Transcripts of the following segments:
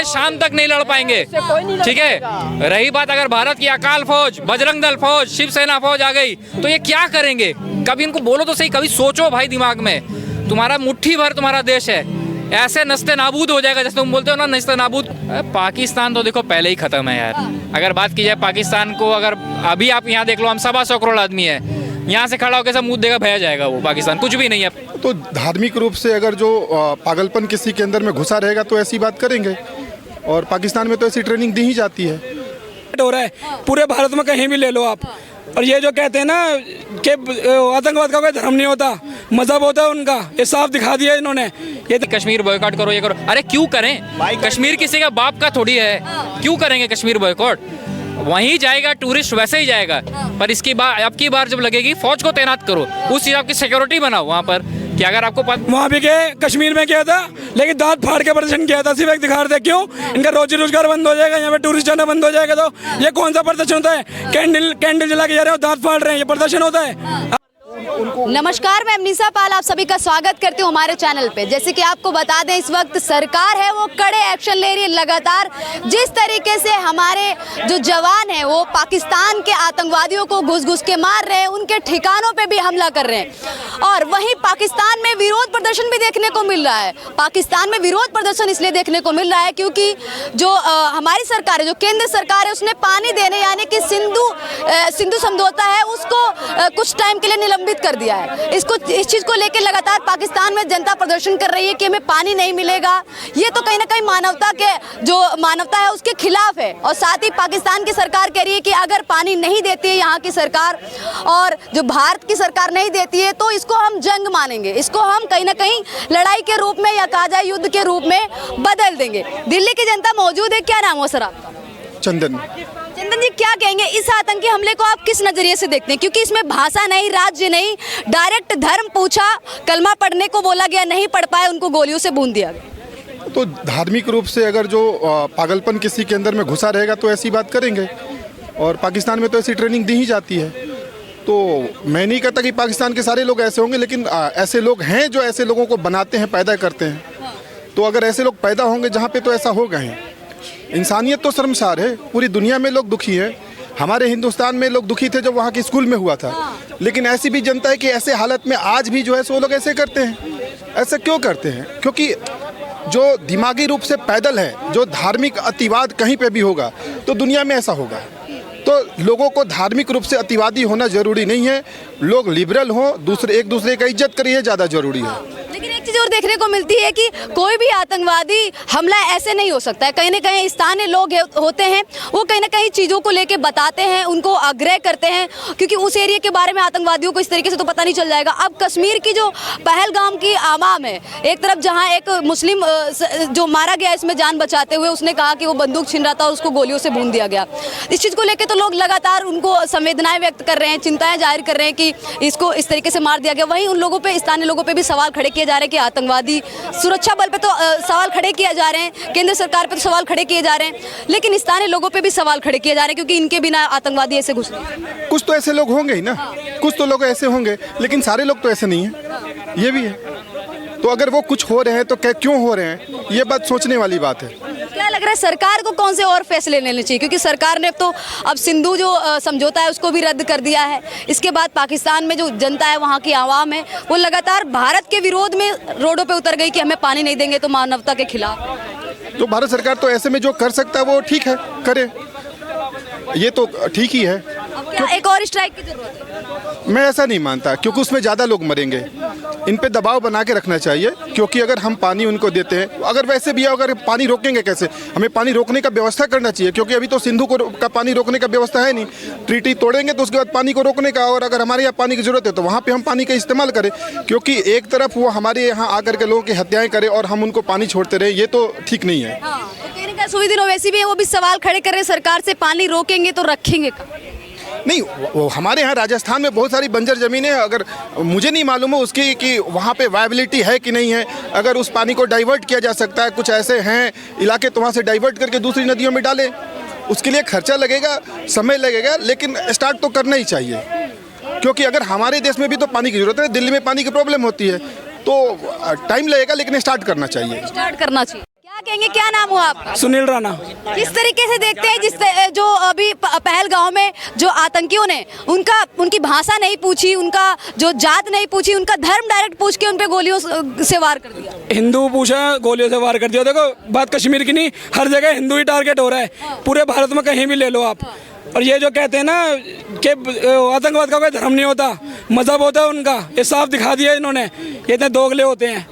शाम तक नहीं लड़ पाएंगे, ठीक है। रही बात अगर भारत की अकाल फौज, बजरंग दल फौज, शिवसेना फौज आ गई तो ये क्या करेंगे? कभी इनको बोलो तो सही, कभी सोचो भाई दिमाग में। तुम्हारा मुट्ठी भर तुम्हारा देश है, ऐसे नस्ते नाबूद हो जाएगा जैसे तुम बोलते हो ना, नस्ते नाबूद। पाकिस्तान तो देखो पहले ही खत्म है यार। अगर बात की जाए पाकिस्तान को, अगर अभी आप यहाँ देख लो, हम 125 करोड़ आदमी है, यहाँ से खड़ा होकर सब मुंह देगा भया जाएगा वो पाकिस्तान, कुछ भी नहीं है। तो धार्मिक रूप से अगर जो पागलपन किसी के अंदर में घुसा रहेगा तो ऐसी बात करेंगे, और पाकिस्तान में तो ऐसी ट्रेनिंग दी ही जाती है। हो रहा है पूरे भारत में, कहीं भी ले लो आप। और ये जो कहते हैं ना कि आतंकवाद का कोई धर्म नहीं होता, मजहब होता है उनका, ये साफ दिखा दिया इन्होंने। ये कश्मीर बॉयकॉट करो, ये करो, अरे क्यों करें? कश्मीर किसी का बाप का थोड़ी है, क्यों करेंगे कश्मीर बॉयकॉट? वहीं जाएगा टूरिस्ट, वैसे ही जाएगा। पर इसकी बार, अब की बार जब लगेगी फौज को तैनात करो, उस हिसाब की सिक्योरिटी बनाओ वहाँ पर, कि अगर आपको वहाँ भी गए, कश्मीर में किया था, लेकिन दांत फाड़ के प्रदर्शन किया था, सिर्फ एक दिखा रहे थे। क्यों? इनका रोजी रोजगार बंद हो जाएगा, यहाँ पे टूरिस्ट जाना बंद हो जाएगा। तो ये कौन सा प्रदर्शन होता है? कैंडल जला के जा रहे हो, दांत फाड़ रहे हैं, ये प्रदर्शन होता है? नमस्कार, मैं अमनीसा पाल आप सभी का स्वागत करती हूँ हमारे चैनल पे। जैसे कि आपको बता दें, इस वक्त सरकार है वो कड़े एक्शन ले रही है लगातार। जिस तरीके से हमारे जो जवान हैं वो पाकिस्तान के आतंकवादियों को घुस के मार रहे हैं, उनके ठिकानों पे भी हमला कर रहे हैं। और वहीं पाकिस्तान में विरोध प्रदर्शन भी देखने को मिल रहा है। पाकिस्तान में विरोध प्रदर्शन इसलिए देखने को मिल रहा है क्योंकि जो हमारी सरकार है, जो केंद्र सरकार है, उसने पानी देने यानी कि सिंधु समझौता है उसको कुछ टाइम के लिए निलंबित कर दिया है। इस चीज को लेकर लगातार पाकिस्तान में जनता प्रदर्शन कर रही है कि हमें पानी नहीं मिलेगा। ये तो कहीं ना कहीं मानवता है उसके खिलाफ है। और साथ ही पाकिस्तान की सरकार कह रही है कि अगर पानी नहीं देती है यहाँ की सरकार, और जो भारत की सरकार नहीं देती है, तो इसको हम जंग मानेंगे, इसको हम कहीं ना कहीं लड़ाई के रूप में या कहा जाए युद्ध के रूप में बदल देंगे। दिल्ली की जनता मौजूद है। क्या नाम हो सर आपका? चंदन जी, क्या कहेंगे इस आतंकी हमले को आप किस नजरिए से देखते हैं? क्योंकि इसमें भाषा नहीं, राज्य नहीं, डायरेक्ट धर्म पूछा, कलमा पढ़ने को बोला गया, नहीं पढ़ पाए, उनको गोलियों से भून दिया गया। तो धार्मिक रूप से अगर जो पागलपन किसी के अंदर में घुसा रहेगा तो ऐसी बात करेंगे, और पाकिस्तान में तो ऐसी ट्रेनिंग दी ही जाती है। तो मैं नहीं कहता कि पाकिस्तान के सारे लोग ऐसे होंगे, लेकिन ऐसे लोग हैं जो ऐसे लोगों को बनाते हैं, पैदा करते हैं। तो अगर ऐसे लोग पैदा होंगे जहाँ पे, तो ऐसा होगा ही। इंसानियत तो शर्मसार है, पूरी दुनिया में लोग दुखी हैं। हमारे हिंदुस्तान में लोग दुखी थे जब वहाँ के स्कूल में हुआ था, लेकिन ऐसी भी जनता है कि ऐसे हालत में आज भी जो है सो लोग ऐसे करते हैं। ऐसा क्यों करते हैं? क्योंकि जो दिमागी रूप से पैदल है, जो धार्मिक अतिवाद कहीं पे भी होगा तो दुनिया में ऐसा होगा। तो लोगों को धार्मिक रूप से अतिवादी होना जरूरी नहीं है, लोग लिबरल हों, एक दूसरे का इज्जत करिए, ज़्यादा जरूरी है। लेकिन एक चीज़ और देखने को मिलती है कि कोई भी आतंकवादी हमला ऐसे नहीं हो सकता है। कहीं ना कहीं स्थानीय लोग होते हैं, वो कहीं ना कहीं चीज़ों को लेके बताते हैं, उनको आग्रह करते हैं, क्योंकि उस एरिया के बारे में आतंकवादियों को इस तरीके से तो पता नहीं चल जाएगा। अब कश्मीर की जो पहलगाम की आवाम है, एक तरफ जहाँ एक मुस्लिम जो मारा गया इसमें जान बचाते हुए, उसने कहा कि वो बंदूक छीन रहा था और उसको गोलियों से भून दिया गया। इस चीज़ को लेकर तो लोग लगातार उनको संवेदनाएं व्यक्त कर रहे हैं, चिंताएं जाहिर कर रहे हैं कि इसको इस तरीके से मार दिया गया। वहीं उन लोगों पे, स्थानीय लोगों पे भी सवाल खड़े किए जा रहे हैं कि आतंकवादी, सुरक्षा बल पे तो सवाल खड़े किए जा रहे हैं, केंद्र सरकार पे तो सवाल खड़े किए जा रहे हैं, लेकिन स्थानीय लोगों पे भी सवाल खड़े किए जा रहे हैं क्योंकि इनके बिना आतंकवादी ऐसे घुस रहे। कुछ तो ऐसे लोग होंगे ही ना, कुछ तो लोग ऐसे होंगे, लेकिन सारे लोग तो ऐसे नहीं हैं, ये भी है। तो अगर वो कुछ हो रहे हैं तो क्यों हो रहे हैं, ये बात सोचने वाली बात है। क्या लग रहा है सरकार को कौन से और फैसले लेने चाहिए? क्योंकि सरकार ने तो अब सिंधु जो समझौता है उसको भी रद्द कर दिया है। इसके बाद पाकिस्तान में जो जनता है, वहाँ की आवाम है, वो लगातार भारत के विरोध में रोडों पे उतर गई कि हमें पानी नहीं देंगे तो मानवता के खिलाफ। तो भारत सरकार तो ऐसे में जो कर सकता है वो ठीक है, करे, ये तो ठीक ही है। क्या एक और स्ट्राइक की जरूरत है? मैं ऐसा नहीं मानता, क्योंकि उसमें ज़्यादा लोग मरेंगे। इन पे दबाव बना के रखना चाहिए, क्योंकि अगर हम पानी उनको देते हैं, अगर वैसे भी अगर पानी रोकेंगे कैसे, हमें पानी रोकने का व्यवस्था करना चाहिए, क्योंकि अभी तो सिंधु का पानी रोकने का व्यवस्था है नहीं। ट्रीटी तोड़ेंगे तो उसके बाद पानी को रोकने का, और अगर हमारे यहाँ पानी की जरूरत है तो वहाँ पे हम पानी का इस्तेमाल करें। क्योंकि एक तरफ वो हमारे यहाँ आकर के लोगों की हत्याएं करे और हम उनको पानी छोड़ते रहे, ये तो ठीक नहीं है। सुविधा दिनों वैसे भी है, वो भी सवाल खड़े कर रहे हैं सरकार से, पानी रोकेंगे तो रखेंगे कहाँ? नहीं, वो हमारे यहाँ राजस्थान में बहुत सारी बंजर ज़मीनें हैं, अगर मुझे नहीं मालूम है उसकी कि वहाँ पे वायबिलिटी है कि नहीं है। अगर उस पानी को डाइवर्ट किया जा सकता है, कुछ ऐसे हैं इलाके तो वहाँ से डाइवर्ट करके दूसरी नदियों में डालें। उसके लिए खर्चा लगेगा, समय लगेगा, लेकिन स्टार्ट तो करना ही चाहिए। क्योंकि अगर हमारे देश में भी तो पानी की ज़रूरत है, दिल्ली में पानी की प्रॉब्लम होती है, तो टाइम लगेगा, लेकिन स्टार्ट करना चाहिए। स्टार्ट करना चाहिए। क्या कहेंगे, क्या नाम हुआ आपका? सुनील राणा। किस तरीके से देखते हैं जिस जो अभी पहलगांव में जो आतंकियों ने उनकी भाषा नहीं पूछी, उनका जो जात नहीं पूछी, उनका धर्म डायरेक्ट पूछ के उन पे गोलियों से वार कर दिया? हिंदू पूछा, गोलियों से वार कर दिया। देखो बात कश्मीर की नहीं, हर जगह हिंदू ही टारगेट हो रहा है, पूरे भारत में कहीं भी ले लो आप। और ये जो कहते हैं ना कि आतंकवाद का कोई धर्म नहीं होता, मजहब होता है उनका, ये साफ दिखा दिया इन्होंने। ये इतने दोगले होते हैं।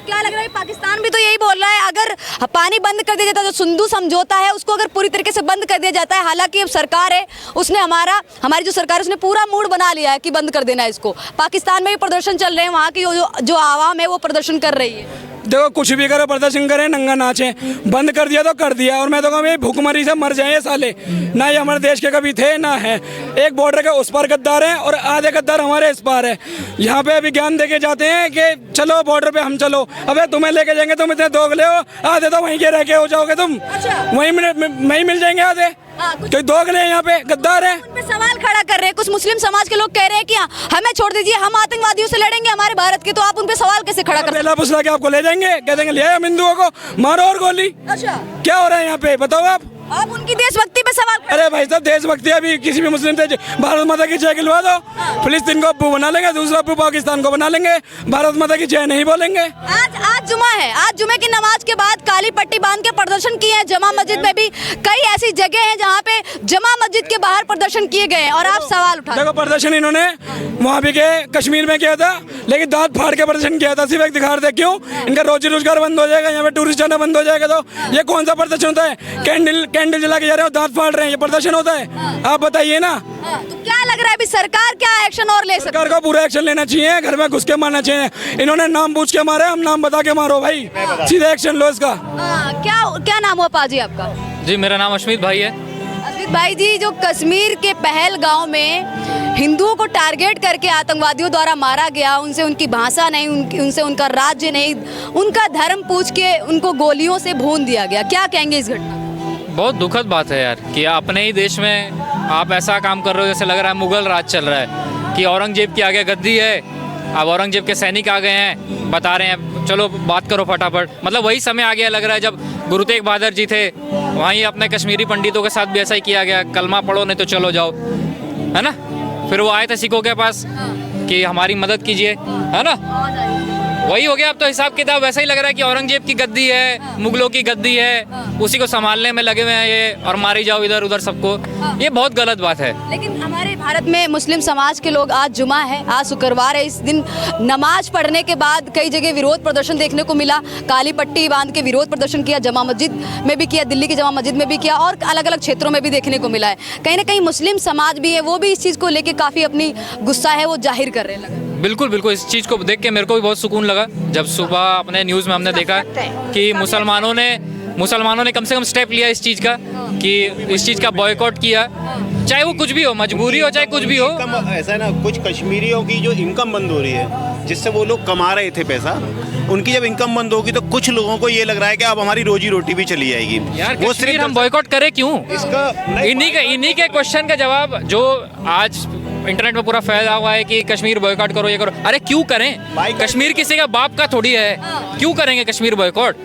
क्या लग रहा है पाकिस्तान भी तो यही बोल रहा है, अगर पानी बंद कर दिया जाता है, जो सिंधु समझौता है उसको अगर पूरी तरीके से बंद कर दिया जाता है, हालांकि अब सरकार है उसने हमारी जो सरकार है उसने पूरा मूड बना लिया है कि बंद कर देना है इसको। पाकिस्तान में भी प्रदर्शन चल रहे हैं, वहाँ की जो आवाम है वो प्रदर्शन कर रही है। देखो कुछ भी करे, प्रदर्शन करें, नंगा नाचें, बंद कर दिया तो कर दिया। और मैं तो कहूँ भूखमरी से मर जाए ये साले, ना ये हमारे देश के कभी थे ना है। एक बॉर्डर के उस पार गद्दार हैं और आधे गद्दार हमारे इस पार है। यहाँ पे अभी ज्ञान देके जाते हैं कि चलो बॉर्डर पे हम चलो, अबे तुम्हें लेके जाएंगे, तुम इतने दोगले हो, आधे तो वहीं के रह के हो जाओगे तुम, वहीं मिल जाएंगे आधे। तो दोगले हैं यहाँ पे, गद्दार हैं। उन पे सवाल खड़ा कर रहे हैं कुछ मुस्लिम समाज के लोग, कह रहे हैं कि हमें छोड़ दीजिए, हम आतंकवादियों से लड़ेंगे हमारे भारत के। तो आप उन पे सवाल कैसे खड़ा कर? पहला पुसला के आपको ले जाएंगे, कह देंगे ले आए हम हिंदुओं को, मारो और गोली। अच्छा, क्या हो रहा है यहाँ पे बताओ आप उनकी देशभक्ति पे सवाल? अरे भाई साहब देशभक्ति अभी किसी भी मुस्लिम से भारत माता की जय गिलवा दो, फिलिस्तीन को अब्बू बना लेंगे, दूसरा अब्बू पाकिस्तान को बना लेंगे, भारत माता की जय नहीं बोलेंगे। आज जुमा है, आज जुमे की नमाज के बाद काली पट्टी बांध के प्रदर्शन किए हैं। जमा मस्जिद में भी कई ऐसी जगह हैं जहाँ पे जमा मस्जिद के बाहर प्रदर्शन किए गए हैं और आप सवाल उठा। देखो प्रदर्शन इन्होंने वहाँ भी के कश्मीर में किया था, लेकिन दांत फाड़ के प्रदर्शन किया था, सिर्फ एक दिखा रहे थे क्यों इनका रोजी रोजगार बंद हो जाएगा, यहाँ पे टूरिस्ट जाना बंद हो जाएगा। तो ये कौन सा प्रदर्शन होता है? कैंडल जला के जा रहे हो, दांत फाड़ रहे हैं, ये प्रदर्शन होता है? आप बताइए ना। तो क्या लग रहा है अभी सरकार क्या एक्शन और ले सकती है? सरकार को पूरा एक्शन लेना चाहिए, घर में घुस के मारना चाहिए। इन्होंने नाम पूछ के मारा, हम नाम बता के मारो भाई, सीधा एक्शन लो इसका। क्या नाम हुआ पाजी आपका? जी मेरा नाम अश्मित भाई है। अश्मित भाई जी, जो कश्मीर के पहलगांव में हिंदुओं को टारगेट करके आतंकवादियों द्वारा मारा गया, उनसे उनकी भाषा नहीं, उनसे उनका राज्य नहीं, उनका धर्म पूछ के उनको गोलियों से भून दिया गया, क्या कहेंगे इस घटना? बहुत दुखद बात है यार कि अपने ही देश में आप ऐसा काम कर रहे हो जैसे लग रहा है मुगल राज चल रहा है, कि औरंगजेब की आगे गद्दी है, अब औरंगजेब के सैनिक आ गए हैं, बता रहे हैं चलो बात करो फटाफट। मतलब वही समय आ गया लग रहा है जब गुरु तेग बहादुर जी थे, वहीं अपने कश्मीरी पंडितों के साथ भी ऐसा ही किया गया, कलमा पढ़ो नहीं तो चलो जाओ, है ना। फिर वो आए थे सिखों के पास कि हमारी मदद कीजिए, है ना, वही हो गया। अब तो हिसाब किताब वैसा ही लग रहा है कि औरंगजेब की गद्दी है, मुगलों की गद्दी है, उसी को संभालने में लगे हुए हैं ये, और मारी जाओ इधर उधर सबको। ये बहुत गलत बात है। लेकिन हमारे भारत में मुस्लिम समाज के लोग, आज जुमा है, आज शुक्रवार है, इस दिन नमाज पढ़ने के बाद कई जगह विरोध प्रदर्शन देखने को मिला। काली पट्टी बांध के विरोध प्रदर्शन किया, जमा मस्जिद में भी किया, दिल्ली की जमा मस्जिद में भी किया, और अलग अलग क्षेत्रों में भी देखने को मिला है। कहीं ना कहीं मुस्लिम समाज भी है, वो भी इस चीज़ को लेकर काफ़ी अपनी गुस्सा है वो जाहिर कर रहे हैं। बिल्कुल बिल्कुल, इस चीज़ को देख के मेरे को भी बहुत सुकून लगा जब सुबह अपने न्यूज़ में हमने देखा कि मुसलमानों ने कम से कम स्टेप लिया इस चीज़ का, कि इस चीज़ का बॉयकॉट किया, चाहे वो कुछ भी हो, मजबूरी हो चाहे कुछ भी हो। ऐसा है ना, कुछ कश्मीरियों की जो इनकम बंद हो रही है, जिससे वो लोग कमा रहे थे पैसा, उनकी जब इनकम बंद होगी तो कुछ लोगों को ये लग रहा है कि अब हमारी रोजी रोटी भी चली जाएगी। यार वो सिर्फ हम बॉयकॉट करें क्यों? इसका इन्हीं के क्वेश्चन का जवाब जो आज इंटरनेट में पूरा फैला हुआ है कि कश्मीर बॉयकॉट करो, ये करो। अरे क्यों करें? कश्मीर किसी का बाप का थोड़ी है, क्यों करेंगे कश्मीर बॉयकॉट?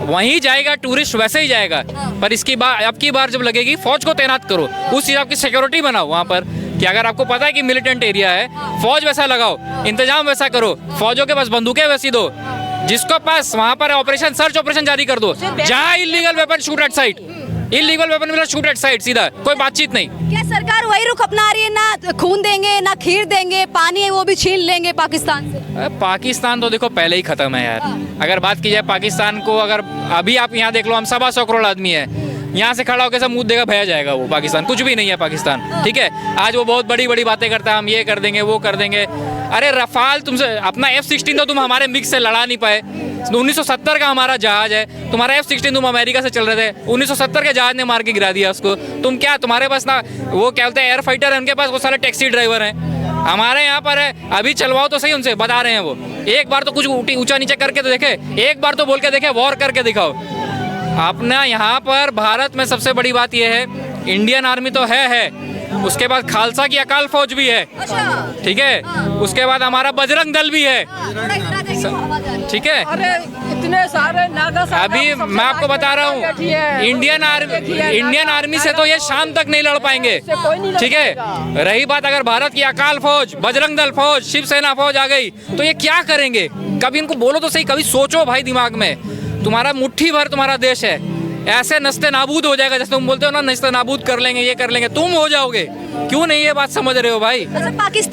वहीं जाएगा टूरिस्ट, वैसे ही जाएगा, पर इसकी बार अब की बार जब लगेगी फौज को तैनात करो, उस हिसाब की सिक्योरिटी बनाओ वहाँ पर, कि अगर आपको पता है कि मिलिटेंट एरिया है, फौज वैसा लगाओ, इंतजाम वैसा करो, फौजों के पास बंदूकें वैसी दो, जिसको पास वहाँ पर ऑपरेशन सर्च ऑपरेशन जारी कर दो, जहाँ illegal weapon shoot at site, illegal weapon मिला शूट एट साइट, सीधा, कोई बातचीत नहीं। क्या सरकार वही रुख अपना रही है, ना खून देंगे ना खीर देंगे, पानी है वो भी छीन लेंगे पाकिस्तान से? पाकिस्तान तो देखो पहले ही खत्म है यार। अगर बात की जाए पाकिस्तान को, अगर अभी आप यहाँ देख लो, हम 125 करोड़ आदमी है, यहाँ से खड़ा होकर सब मुंह देगा भया जाएगा वो पाकिस्तान, कुछ भी नहीं है पाकिस्तान, ठीक है। आज वो बहुत बड़ी बड़ी बातें करता है, हम ये कर देंगे वो कर देंगे। अरे रफाल तुमसे, अपना F-16 तो तुम हमारे मिक्स से लड़ा नहीं पाए, 1970 का हमारा जहाज है, तुम्हारा F-16 तुम अमेरिका से चल रहे थे, 1970 के जहाज ने मार के गिरा दिया उसको। तुम क्या, तुम्हारे पास ना वो क्या बोलते हैं एयर फाइटर है, उनके पास वो सारे टैक्सी ड्राइवर हैं, हमारे यहाँ पर है, अभी चलवाओ तो सही, उनसे बता रहे हैं वो, एक बार तो कुछ ऊंचा नीचे करके तो देखे, एक बार तो बोल के देखे, वॉर करके दिखाओ। अपना यहाँ पर भारत में सबसे बड़ी बात यह है, इंडियन आर्मी तो है, उसके बाद खालसा की अकाल फौज भी है, ठीक है, उसके बाद हमारा बजरंग दल भी है, ठीक है। इतने सारे नागा अभी मैं आपको बता रहा हूँ, इंडियन आर्मी से तो ये शाम तक नहीं लड़ पाएंगे, ठीक है। रही बात अगर भारत की अकाल फौज, बजरंग दल फौज, शिवसेना फौज आ गई तो ये क्या करेंगे? कभी इनको बोलो तो सही, कभी सोचो भाई दिमाग में। तुम्हारा मुट्ठी भर तुम्हारा देश है, ऐसे नस्ते नाबूद हो जाएगा। जैसे तुम बोलते हो ना, नस्ते नाबूद कर लेंगे, ये कर लेंगे, तुम हो जाओगे। क्यों नहीं ये बात समझ रहे हो भाई? अच्छा, पाकिस्तान